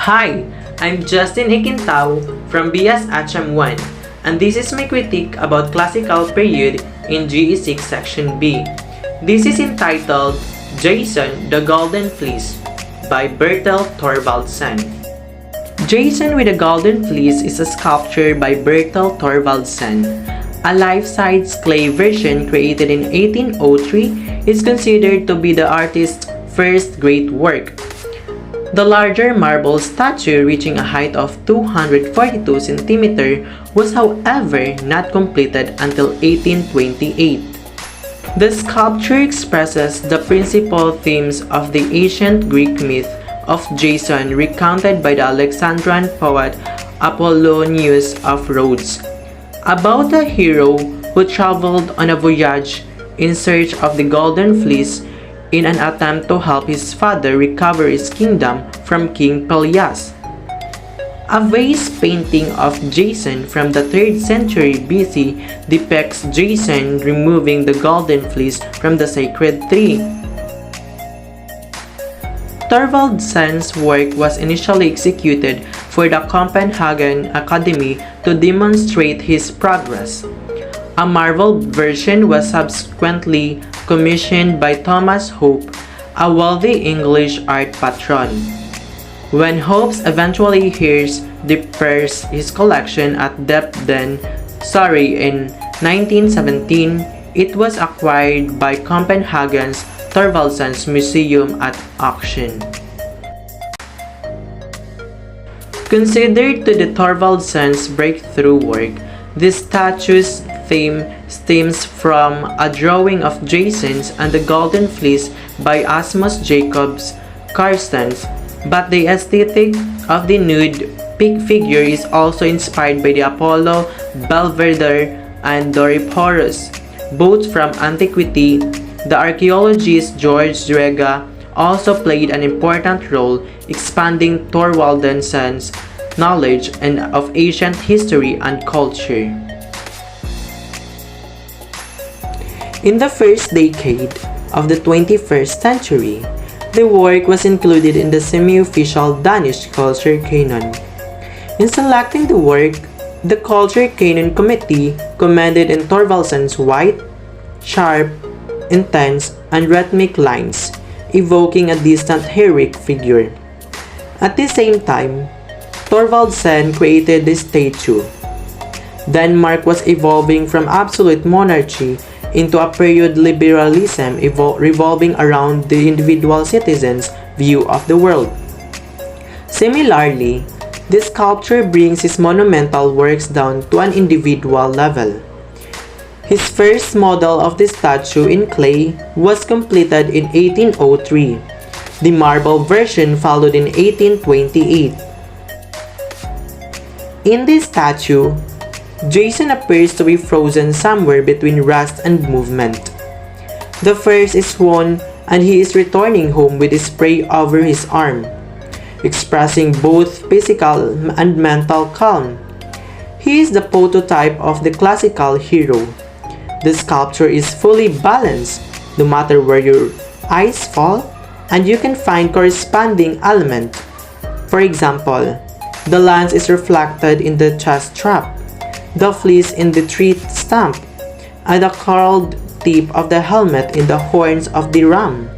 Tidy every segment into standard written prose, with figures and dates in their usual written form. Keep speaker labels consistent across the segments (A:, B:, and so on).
A: Hi, I'm Justin Hikintao from BS HM 1, and this is my critique about classical period in GE6 Section B. This is entitled Jason the Golden Fleece by BERTEL Thorvaldsen. Jason with the Golden Fleece is a sculpture by BERTEL Thorvaldsen. A life-size clay version created in 1803 is considered to be the artist's first great work. The larger marble statue, reaching a height of 242 cm, was however not completed until 1828. The sculpture expresses the principal themes of the ancient Greek myth of Jason recounted by the Alexandrian poet Apollonius of Rhodes, about a hero who traveled on a voyage in search of the Golden Fleece in an attempt to help his father recover his kingdom from King Pelias. A vase painting of Jason from the 3rd century BC depicts Jason removing the golden fleece from the sacred tree. Thorvaldsen's work was initially executed for the Copenhagen Academy to demonstrate his progress. A marble version was subsequently commissioned by Thomas Hope, a wealthy English art patron. When Hope eventually dispersed his collection at Debden, Surrey in 1917, it was acquired by Copenhagen's Thorvaldsen's Museum at auction. Considered to the Thorvaldsen's breakthrough work, this statue's theme stems from a drawing of Jason's and the Golden Fleece by Asmus Jacobs Carstens, but the aesthetic of the nude figure is also inspired by the Apollo, Belvedere, and Doryphorus, both from antiquity. The archaeologist George Drega also played an important role expanding Thorvaldsen's knowledge of ancient history and culture. In the first decade of the 21st century, the work was included in the semi-official Danish culture canon. In selecting the work, the Culture Canon Committee commended in Thorvaldsen's white, sharp, intense, and rhythmic lines, evoking a distant heroic figure. At the same time, Thorvaldsen created the statue. Denmark was evolving from absolute monarchy into a period liberalism revolving around the individual citizen's view of the world. Similarly, this sculpture brings his monumental works down to an individual level. His first model of the statue in clay was completed in 1803. The marble version followed in 1828. In this statue, Jason appears to be frozen somewhere between rest and movement. The first is swan and he is returning home with his prey over his arm, expressing both physical and mental calm. He is the prototype of the classical hero. The sculpture is fully balanced, no matter where your eyes fall, and you can find corresponding element. For example, the lance is reflected in the chest strap, the fleece in the tree stump, and the curled tip of the helmet in the horns of the ram.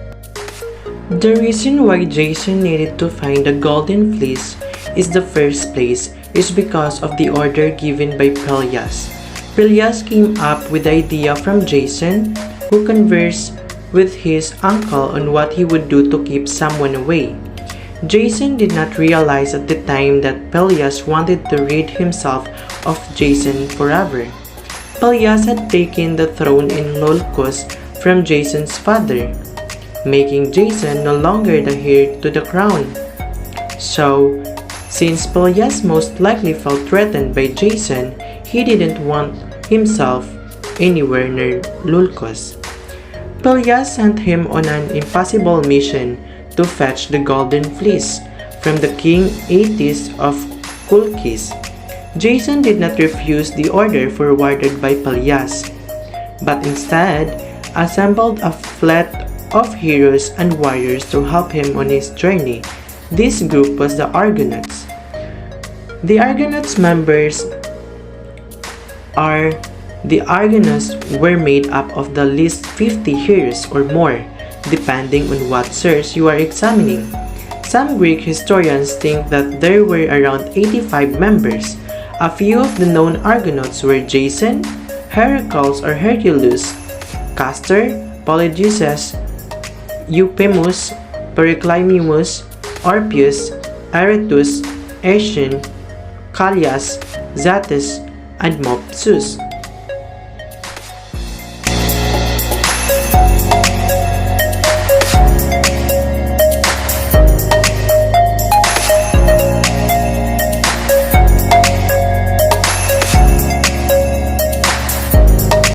A: The reason why Jason needed to find the golden fleece in the first place is because of the order given by Pelias. Pelias came up with the idea from Jason, who conversed with his uncle on what he would do to keep someone away. Jason did not realize at the time that Pelias wanted to rid himself of Jason forever. Pelias had taken the throne in Lolcus from Jason's father, making Jason no longer the heir to the crown. So, since Pelias most likely felt threatened by Jason, he didn't want himself anywhere near Lolcus. Pelias sent him on an impossible mission to fetch the golden fleece from the king Aeetes of Colchis. Jason did not refuse the order forwarded by Pelias, but instead assembled a fleet of heroes and warriors to help him on his journey This group was the Argonauts. The Argonauts were made up of the least 50 heroes or more, depending on what source you are examining. Some Greek historians think that there were around 85 members. A few of the known Argonauts were Jason, Heracles or Hercules, Castor, Polydeuces, Eupemus, Periclymus, Orpheus, Aretus, Aetion, Callias, Zatus, and Mopsus.